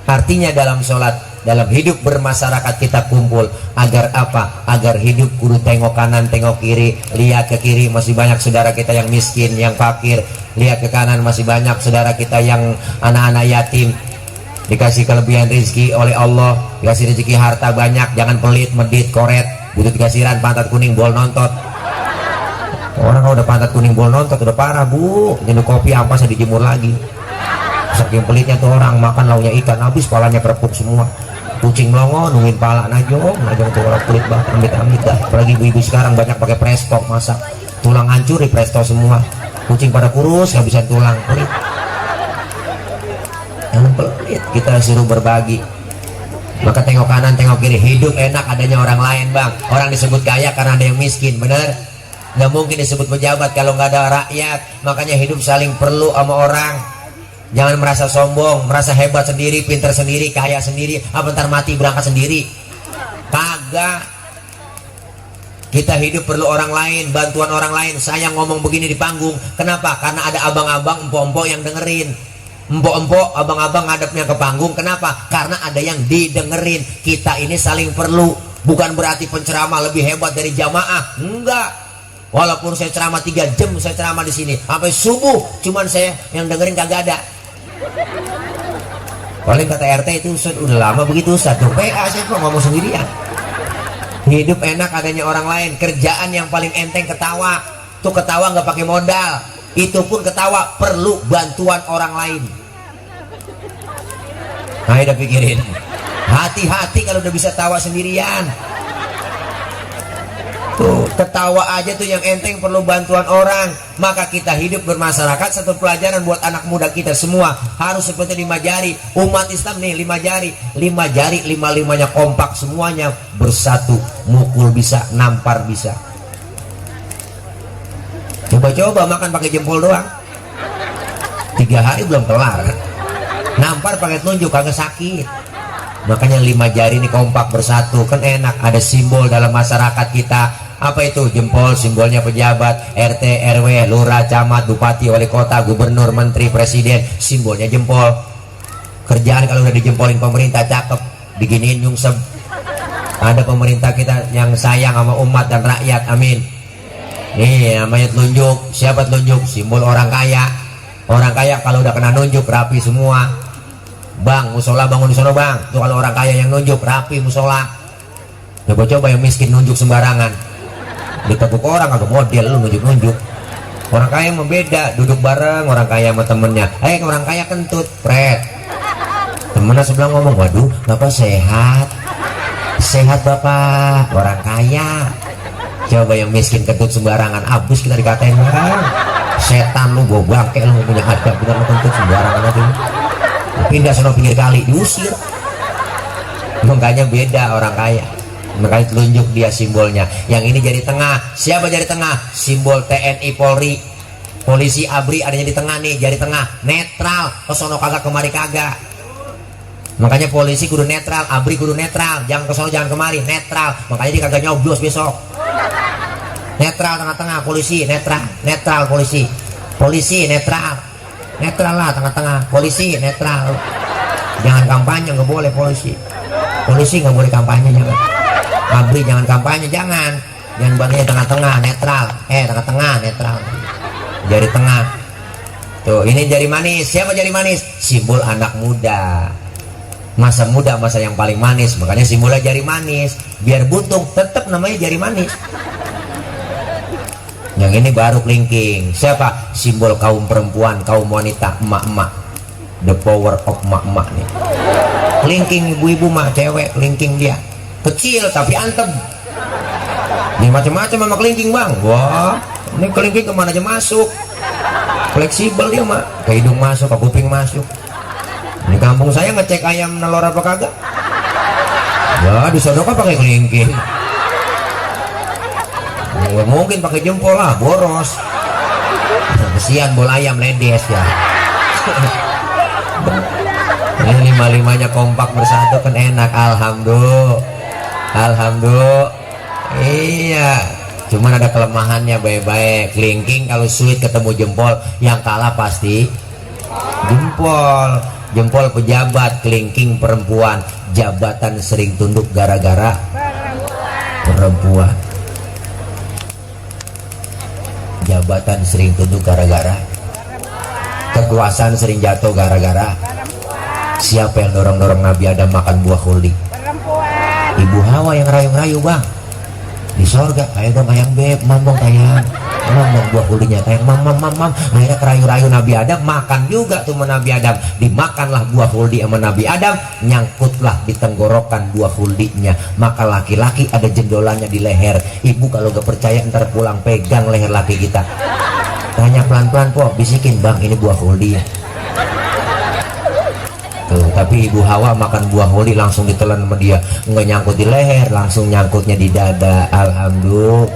Artinya dalam sholat, dalam hidup bermasyarakat kita kumpul agar apa? Agar hidup kudu tengok kanan, tengok kiri, lihat ke kiri masih banyak saudara kita yang miskin, yang fakir, lihat ke kanan masih banyak saudara kita yang anak-anak yatim, dikasih kelebihan rezeki oleh Allah, dikasih rezeki harta banyak, jangan pelit, medit, koret, butut kasiran, pantat kuning, bol nontot. Orang kalau udah pantat kuning, bol nontot udah parah bu, minum kopi ampas dijemur lagi. Saking pelitnya tuh orang, makan launya ikan habis, palanya kerepuk semua. Kucing melongo nungguin pala najong tuh orang pelit banget, amit-amit dah. Apalagi ibu-ibu sekarang banyak pakai presto masak, tulang hancur di presto semua. Kucing pada kurus habisan tulang, pelit. Jangan pelit, kita suruh berbagi. Maka tengok kanan, tengok kiri. Hidup enak adanya orang lain bang. Orang disebut kaya karena ada yang miskin, bener? Nggak mungkin disebut pejabat kalau nggak ada rakyat. Makanya hidup saling perlu sama orang. Jangan merasa sombong, merasa hebat sendiri, pintar sendiri, kaya sendiri, bentar mati berangkat sendiri. Kagak. Kita hidup perlu orang lain, bantuan orang lain. Saya ngomong begini di panggung, kenapa? Karena ada abang-abang, empok-empok yang dengerin. Empok-empok, abang-abang ngadepnya ke panggung, kenapa? Karena ada yang didengerin. Kita ini saling perlu. Bukan berarti penceramah lebih hebat dari jamaah, enggak. Walaupun saya ceramah 3 jam, saya ceramah di sini sampai subuh, cuman saya yang dengerin kagak ada. Paling kata RT itu Ustaz, udah lama begitu Ustaz, tuh PA saya kok ngomong sendirian. Hidup enak adanya orang lain. Kerjaan yang paling enteng ketawa. Tuh ketawa nggak pakai modal. Itu pun ketawa perlu bantuan orang lain. Nah udah pikirin, hati-hati kalau udah bisa tawa sendirian. Tuh, ketawa aja tuh yang enteng perlu bantuan orang. Maka kita hidup bermasyarakat, satu pelajaran buat anak muda kita semua, harus seperti 5 jari. Umat Islam nih 5 jari, 5 jari, 5-5-nya kompak semuanya bersatu. Mukul bisa, nampar bisa. Coba-coba makan pakai jempol doang, 3 hari belum kelar. Nampar pakai telunjuk kagak sakit. Makanya 5 jari ini kompak bersatu, kan enak. Ada simbol dalam masyarakat kita. Apa itu? Jempol, simbolnya pejabat, RT, RW, lurah, camat, bupati, wali kota, gubernur, menteri, presiden, simbolnya jempol. Kerjaan kalau udah dijempolin pemerintah cakep, diginiin nyungsep. Ada pemerintah kita yang sayang sama umat dan rakyat, amin. Nih namanya telunjuk. Siapa telunjuk? Simbol orang kaya. Orang kaya kalau udah kena nunjuk rapi semua. Bang, musola bangun di sono bang. Tuh kalau orang kaya yang nunjuk rapi musola. Coba-coba yang miskin nunjuk sembarangan. Ditekuk orang agak model lu nunjuk-nunjuk. Orang kaya membeda, duduk bareng orang kaya sama temennya. Orang kaya kentut, pret. Temennya sebelah ngomong, waduh, bapak sehat. Sehat bapak, orang kaya. Coba yang miskin kentut sembarangan, abis kita dikatain orang. Setan lu, gua bangke lu, punya adab, bener lu kentut sembarangan aja. Pindah sono pinggir kali, diusir. Makanya beda orang kaya. Makanya telunjuk dia simbolnya. Yang ini jari tengah. Siapa jari tengah? Simbol TNI Polri. Polisi ABRI adanya di tengah nih, jari tengah. Netral. Kesono kagak kemari kagak. Makanya polisi kudu netral, ABRI kudu netral. Jangan kesono jangan kemari, netral. Makanya dia kagak nyoblos besok. Netral tengah-tengah, polisi netral. Netral polisi. Polisi netral. Netral lah tengah-tengah. Polisi netral. Jangan kampanye, nggak boleh polisi. Polisi nggak boleh kampanye, jangan. ABRI jangan kampanye, jangan bagian tengah-tengah, netral. Tengah-tengah, netral. Jari tengah. Tuh, ini jari manis. Siapa jari manis? Simbol anak muda. Masa muda, masa yang paling manis. Makanya simbolnya jari manis. Biar buntung, tetap namanya jari manis. Yang ini baru kelingking. Siapa? Simbol kaum perempuan, kaum wanita, emak-emak. The power of emak-emak nih. Kelingking ibu-ibu mah cewek, kelingking dia. Kecil tapi antem. Ini macam-macam sama kelingking bang. Wah, ini kelingking kemana aja masuk, fleksibel dia mah, ke hidung masuk, ke kuping masuk. Di kampung saya ngecek ayam nelor apa kagak, ya disodok pakai kelingking. Nggak mungkin pakai jempol lah, boros. Kesian bol ayam ledes ya. Ini lima-limanya kompak bersatu kan enak. Alhamdulillah, alhamdulillah. Iya, cuman ada kelemahannya baik-baik. Kelingking kalau sweet ketemu jempol, yang kalah pasti jempol. Jempol pejabat, kelingking perempuan. Jabatan sering tunduk gara-gara perempuan. Jabatan sering tunduk gara-gara kekuasaan, sering jatuh gara-gara. Siapa yang dorong-dorong Nabi Adam makan buah khuldi? Ibu Hawa yang rayu-rayu bang di sorga. Ayo dong ayang beb, mam dong tayang, mam dong buah khuldinya tayang, mam. Akhirnya kerayu-rayu Nabi Adam, makan juga tuh sama Nabi Adam. Dimakanlah buah khuldi sama Nabi Adam, nyangkutlah di tenggorokan buah khuldinya. Maka laki-laki ada jendolannya di leher. Ibu kalau gak percaya ntar pulang pegang leher laki kita, tanya pelan-pelan po, bisikin bang ini buah khuldi ya. Tuh, tapi Ibu Hawa makan buah khuldi langsung ditelan sama dia, nggak nyangkut di leher, langsung nyangkutnya di dada. Alhamdulillah,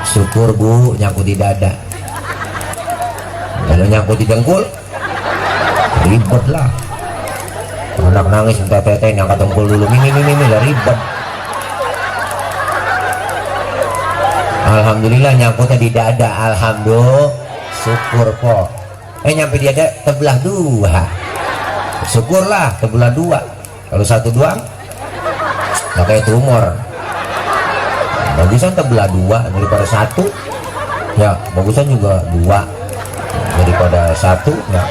syukur bu nyangkut di dada. Kalau nyangkut di dengkul ribet lah, anak nangis minta teteh angkat dengkul dulu, mimi lah ribet. Alhamdulillah nyangkutnya di dada. Alhamdulillah, syukur po. Nyampe di dada terbelah dua, syukurlah terbelah dua. Kalau satu doang nggak kayak tumor, bagusan terbelah dua daripada satu ya, bagusan juga dua daripada satu ya.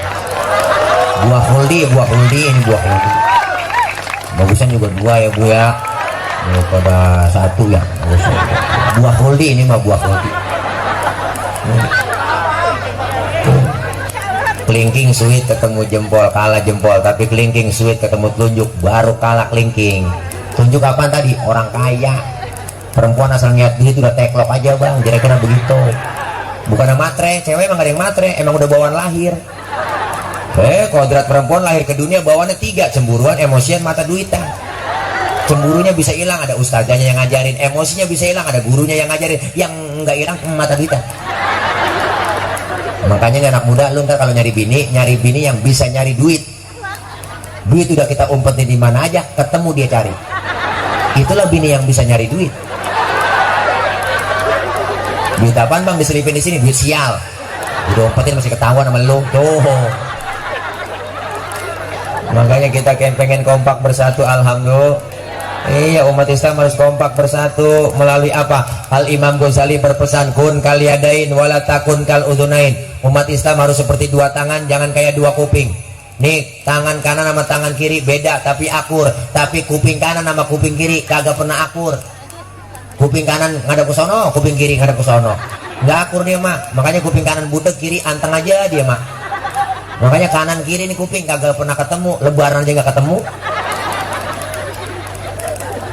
Buah khuldi ini buah khuldi, bagusan juga dua ya bu ya, daripada satu ya. Buah khuldi ini mah buah khuldi. Kelingking sweet ketemu jempol, kalah jempol. Tapi kelingking sweet ketemu telunjuk, baru kalah kelingking. Telunjuk apaan tadi? Orang kaya. Perempuan asal ngeliat duit udah teklok aja bang, kira-kira begitu. Bukan ada matre, cewek emang gak ada yang matre, emang udah bawaan lahir. Kodrat perempuan lahir ke dunia bawaannya 3, cemburuan, emosian, mata duitan. Cemburunya bisa hilang, ada ustazanya yang ngajarin. Emosinya bisa hilang, ada gurunya yang ngajarin. Yang nggak hilang mata duitan. Makanya anak muda lu ntar kalau nyari bini yang bisa nyari duit. Duit udah kita umpetin di mana aja, ketemu dia cari. Itulah bini yang bisa nyari duit. Duit apaan bang diselipin di sini? Duit sial. Udah umpetin masih ketahuan sama lu tuh. Makanya kita pengen kompak bersatu. Alhamdulillah. Iya, umat Islam harus kompak bersatu melalui apa? Al Imam Ghazali berpesan, kun kaliadain wala takun kal udunain. Umat Islam harus seperti dua tangan, jangan kayak dua kuping. Nih, tangan kanan sama tangan kiri beda tapi akur. Tapi kuping kanan sama kuping kiri kagak pernah akur. Kuping kanan ngadep ke sono, kuping kiri ngadep ke sono. Nggak akur dia mah. Makanya kuping kanan budek, kiri anteng aja dia mah. Makanya kanan kiri nih kuping kagak pernah ketemu, lebaran aja nggak ketemu.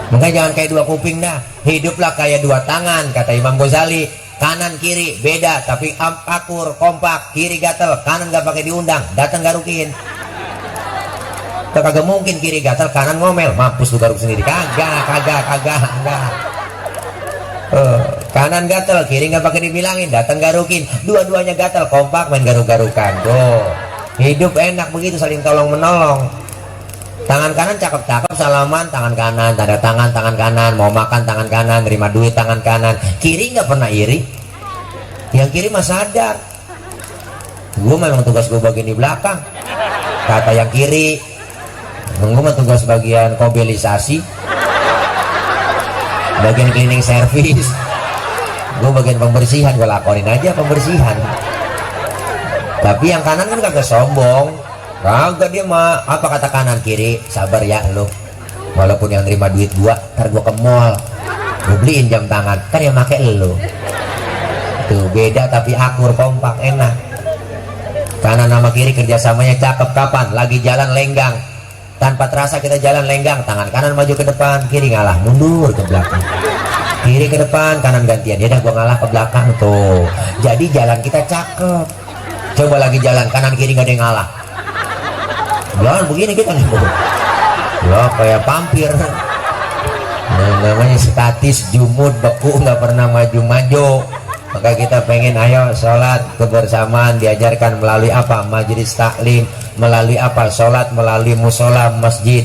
Makanya jangan kayak dua kuping dah. Hiduplah kayak dua tangan, kata Imam Ghazali. Kanan kiri beda tapi akur, kompak. Kiri gatel, kanan gak pakai diundang, datang garukin. Kagak mungkin kiri gatel kanan ngomel, mampus lu garuk sendiri. Kagak. Kanan gatel, kiri gak pakai dibilangin, datang garukin. Dua-duanya gatel, kompak, main garuk-garukan. Tuh, hidup enak begitu, saling tolong menolong. Tangan kanan cakep-cakep salaman, tangan kanan, tanda tangan, tangan kanan, mau makan tangan kanan, terima duit tangan kanan. Kiri nggak pernah iri, yang kiri mah sadar, gue memang tugas gue bagian di belakang, kata yang kiri. Gue mah tugas bagian mobilisasi, bagian cleaning service, gue bagian pembersihan, gue lakonin aja pembersihan. Tapi yang kanan kan kagak sombong. Kagak, dia mah apa kata kanan kiri, sabar ya lo, walaupun yang terima duit gua ntar gua ke mall gua beliin jam tangan, kan yang make lo. Tuh beda tapi akur, kompak, enak. Kanan sama kiri kerjasamanya cakep. Kapan lagi jalan lenggang, tanpa terasa kita jalan lenggang, tangan kanan maju ke depan, kiri ngalah mundur ke belakang. kiri ke depan, kanan gantian. Ya dah, gua ngalah ke belakang tuh. Jadi jalan kita cakep. Coba lagi jalan kanan kiri gak ada yang ngalah. Jalan begini kita nih. Ya kayak pampir. Nah, namanya statis, jumud, beku, nggak pernah maju-maju. Maka kita pengen ayo sholat kebersamaan, diajarkan melalui apa? Majelis taklim. Melalui apa? Sholat melalui musola masjid.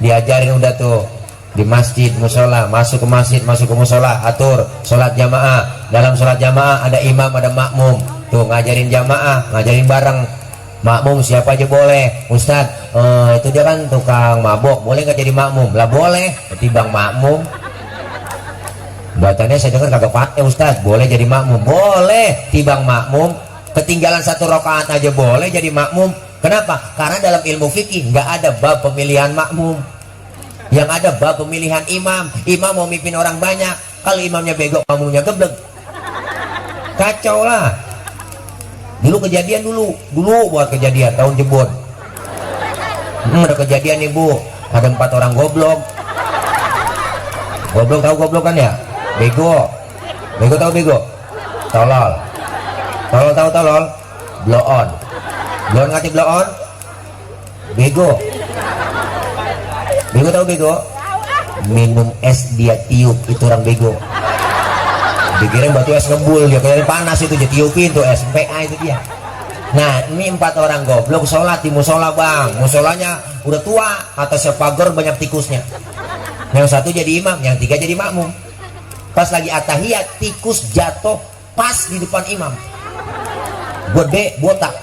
Diajarin udah tuh di masjid, musola, masuk ke masjid, masuk ke musola, atur sholat jamaah. Dalam sholat jamaah ada imam, ada makmum. Tuh ngajarin jamaah, ngajarin bareng. Makmum siapa aja boleh. Ustadz, itu dia kan tukang mabok, boleh nggak jadi makmum? Lah boleh, ketimbang makmum. Bacanya saya dengar kagak pakai Ustadz, boleh jadi makmum? Boleh, timbang makmum. Ketinggalan 1 rakaat aja boleh jadi makmum. Kenapa? Karena dalam ilmu fikih nggak ada bab pemilihan makmum. Yang ada bab pemilihan imam. Imam mau mimpin orang banyak. Kalau imamnya bego, makmumnya geblek, kacau lah. Dulu kejadian dulu buat kejadian tahun jebon. Ada kejadian nih Bu, ada 4 orang goblok. Goblok tahu goblok kan ya? Bego. Bego tahu bego? Tolol. Tolol tahu tolol? Blow on. Blow on ngerti blow on? Bego. Bego tahu bego? Minum es dia tiup, itu orang bego. Dikirain batu es ngebul, dia kira panas itu, dia tiupin tuh es PA itu dia. Nah ini 4 orang goblok sholat di musola bang. Musolanya udah tua, atasnya pagar banyak tikusnya. Yang 1 jadi imam, yang 3 jadi makmum. Pas lagi atahiyat, tikus jatuh pas di depan imam. Gede botak.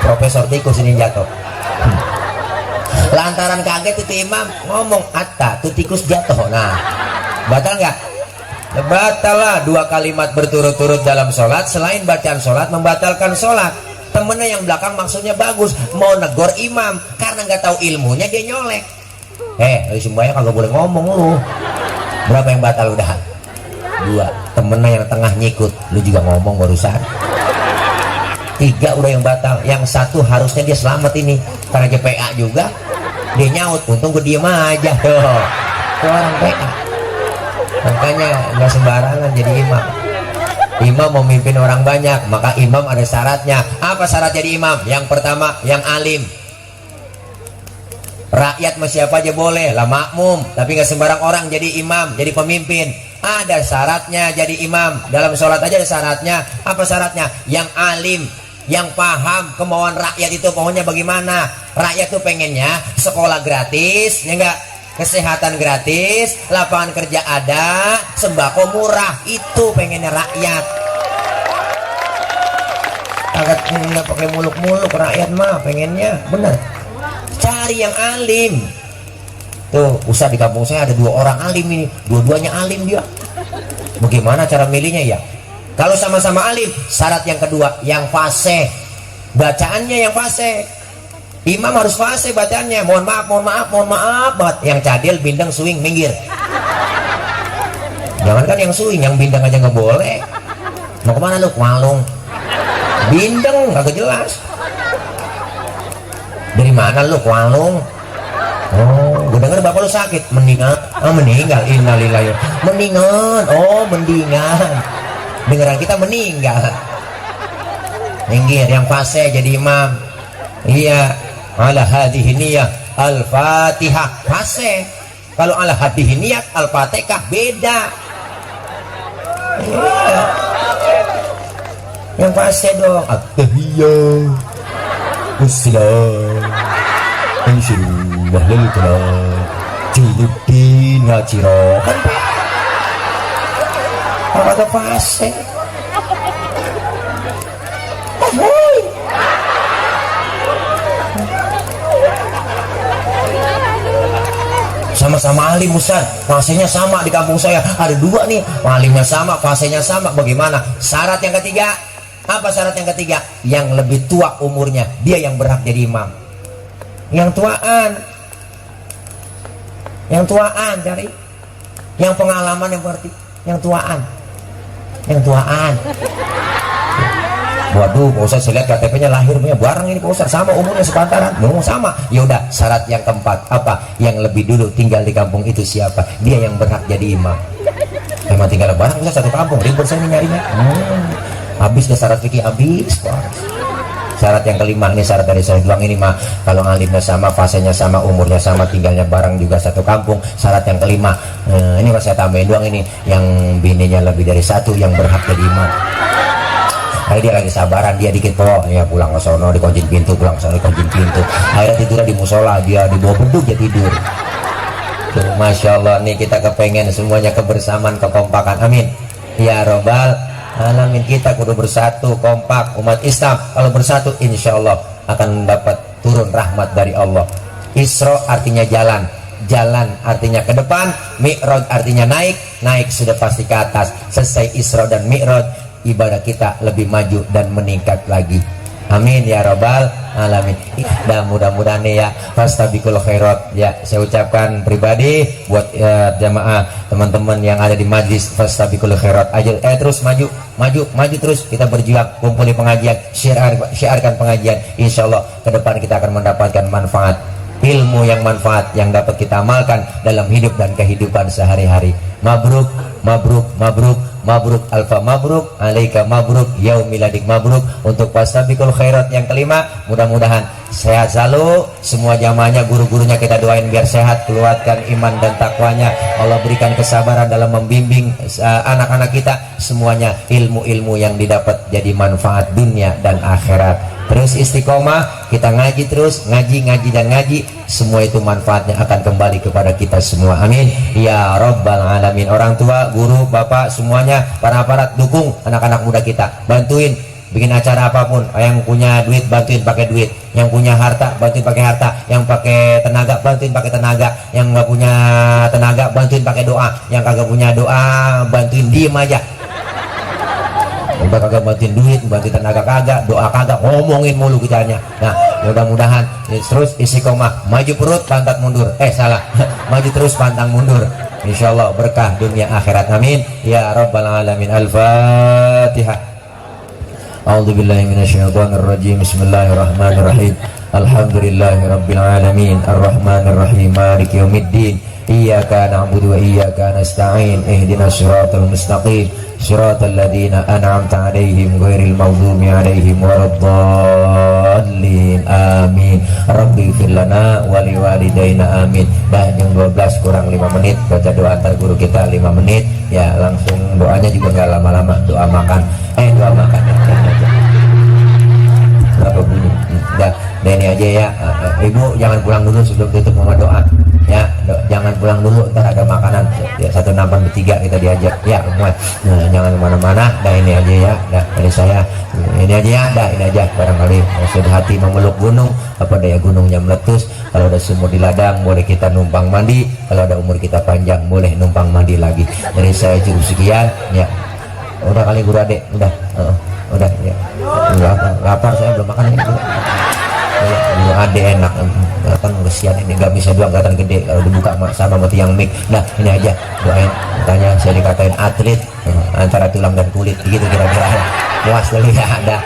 Profesor tikus ini jatuh. Lantaran kaget itu imam ngomong atta tuh tikus jatuh. Nah batal nggak? Batal lah. 2 kalimat berturut-turut dalam sholat. Selain bacaan sholat membatalkan sholat. Temennya yang belakang maksudnya bagus, mau negor imam karena nggak tahu ilmunya, dia nyolek. Dari sembahyang kagak boleh ngomong lu. Berapa yang batal udah? 2. Temennya yang tengah nyikut, lu juga ngomong barusan. 3 udah yang batal. Yang 1 harusnya dia selamat ini karena dia PA juga. Dia nyaut, untung gue diem aja. Tuh orang PA. Makanya nggak sembarangan jadi imam. Imam memimpin orang banyak, maka imam ada syaratnya. Apa syarat jadi imam? Yang pertama, yang alim. Rakyat mah siapa aja boleh lah makmum, tapi nggak sembarang orang jadi imam, jadi pemimpin. Ada syaratnya jadi imam. Dalam sholat aja ada syaratnya. Apa syaratnya? Yang alim, yang paham kemauan rakyat itu pokoknya bagaimana. Rakyat tuh pengennya sekolah gratis, ya enggak? Kesehatan gratis, lapangan kerja ada, sembako murah. Itu pengennya rakyat. Agak nggak pakai muluk-muluk, rakyat mah pengennya bener. Cari yang alim. Tuh usah di kampung saya ada 2 orang alim ini, dua-duanya alim dia. Bagaimana cara milihnya ya? Kalau sama-sama alim, syarat yang kedua yang fasih, bacaannya yang fasih. Imam harus fasih bacaannya. Mohon maaf banget. Yang cadel, bindeng, swing, minggir. Jangan kan yang swing, yang bindeng aja nggak boleh. Mau kemana lu? Walung. Bindeng nggak jelas. Dari mana lu? Walung. Oh, gue denger bapak lu sakit. Meninggal. Meninggal. Innalillahi. Mendingan. Oh, mendingan. Dengeran kita meninggal. Minggir, yang fasih jadi imam. Iya. Ala hadhihi niyah al-fatihah fasih. Kalau ala hadhihi niyat al-fatihah beda. Iya. Yang fasih dong. At-tahiyyah wassalam Insyaallah lil kalam Jainuddin Hajiro. Kan apa ada fasih? Sama-sama alim Ustaz, fasenya sama di kampung saya. Ada 2 nih, alimnya sama, fasenya sama. Bagaimana? Syarat yang ketiga. Apa syarat yang ketiga? Yang lebih tua umurnya, dia yang berhak jadi imam. Yang tuaan. Yang tuaan cari. Yang pengalaman yang berarti. Yang tuaan. Yang tuaan. Waduh, Pak Ustaz, saya lihat KTP-nya lahir punya bareng ini Pak Ustaz, sama umurnya sepantaran. Mau sama. Ya udah, syarat yang keempat apa? Yang lebih dulu tinggal di kampung itu siapa? Dia yang berhak jadi imam. emang tinggal barang bisa satu kampung ribet saya nyarinya. Habis deh syarat fikih habis. Syarat yang kelima ini syarat dari saya doang ini mah kalau ngalimnya sama, fasenya sama, umurnya sama, tinggalnya bareng juga satu kampung. Syarat yang kelima ini mas saya tambahin doang ini yang bininya lebih dari satu yang berhak jadi imam. Hari dia lagi sabaran dia dikit po ya pulang ke sono dikuncin pintu, pulang ke sono dikuncin pintu, akhirnya tidurnya di musola, dia di bawah beduk dia tidur. Tuh, Masya Allah nih kita kepengen semuanya kebersamaan, kekompakan, amin ya robbal alamin. Kita kudu bersatu kompak umat Islam, kalau bersatu insya Allah akan dapat turun rahmat dari Allah. Isra artinya jalan, jalan artinya ke depan, mi'raj artinya naik, naik sudah pasti ke atas. Selesai Isra dan mi'raj ibadah kita lebih maju dan meningkat lagi, amin ya robbal alamin. Dan mudah-mudahan nih ya fastabiqul khairat ya, saya ucapkan pribadi buat jamaah teman-teman yang ada di majlis fastabiqul khairat aja terus maju terus, kita berjuang, kumpuli pengajian, syiarkan pengajian, insyaallah ke depan kita akan mendapatkan manfaat ilmu yang manfaat yang dapat kita amalkan dalam hidup dan kehidupan sehari-hari. Mabruk mabruk mabruk mabruk alfa mabruk alaika mabruk yaumiladik mabruk untuk fastabiqul khairat yang kelima. Mudah-mudahan sehat selalu semua jamaahnya, guru-gurunya kita doain biar sehat, keluarkan iman dan takwanya, Allah berikan kesabaran dalam membimbing anak-anak kita, semuanya ilmu-ilmu yang didapat jadi manfaat dunia dan akhirat. Terus istiqomah, kita ngaji terus, ngaji dan ngaji, semua itu manfaatnya akan kembali kepada kita semua, amin ya robbal alamin. Orang tua, guru, bapak, semuanya, para aparat dukung anak-anak muda kita, bantuin bikin acara apapun. Yang punya duit bantuin pakai duit, yang punya harta bantuin pakai harta, yang pakai tenaga bantuin pakai tenaga, yang nggak punya tenaga bantuin pakai doa, yang kagak punya doa bantuin diem aja. Udah kagak bantuin duit, bantuin tenaga kagak, doa kagak, ngomongin mulu kitanya. Nah mudah-mudahan terus istiqomah, maju perut pantat mundur, salah maju terus pantang mundur, insyaallah berkah dunia akhirat, amin ya rabbal alamin. Al-Fatihah. A'udzubillahi minasyaitonirrajim. Bismillahirrahmanirrahim. Alhamdulillahirabbil alamin. Arrahmanirrahim. Maliki yaumiddin. Iyyaka na'budu wa iyyaka nasta'in. Ihdinas siratal mustaqim. Siratal ladzina an'amta 'alaihim ghairil maghdubi 'alaihim waladdallin. Amin. Rabbi ighfir lana wa liwalidayna, amin. Dan yang 12 kurang 5 menit baca doa antar guru kita 5 menit ya, langsung doanya juga nggak lama-lama, doa makan doa makan aja. Berapa bunyi? Udah ini aja ya. Ibu jangan pulang dulu sebelum tutup sama doa ya, jangan pulang dulu, ntar ada makanan ya, 1 6 3 kita diajak ya semua. Nah, jangan kemana-mana, dah ini aja ya, dah dari saya ini aja ya, dah ini aja. Barangkali sudah hati memeluk gunung, apa daya gunungnya meletus. Kalau ada sumur di ladang boleh kita numpang mandi, kalau ada umur kita panjang boleh numpang mandi lagi. Dari saya cukup sekian ya. Udah kali guru adek, udah ya. Lapar saya belum makan ini. Guru adek enak kan, kesian ini nggak bisa doang kelihatan gede kalau dibuka sama mati yang mic. Nah ini aja doain, tanya saya dikatain atlet antara tulang dan kulit gitu kira-kira. Puas dulu ya, dah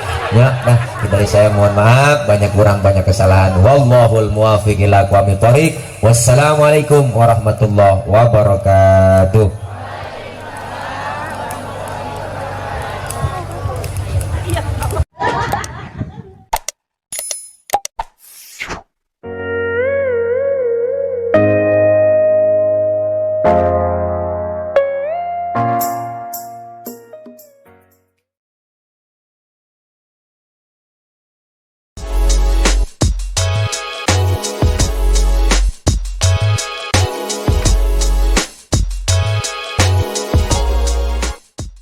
dari saya mohon maaf banyak kurang banyak kesalahan. Wallahul muwaffiq ila aqwamit thoriq. Wassalamualaikum warahmatullahi wabarakatuh.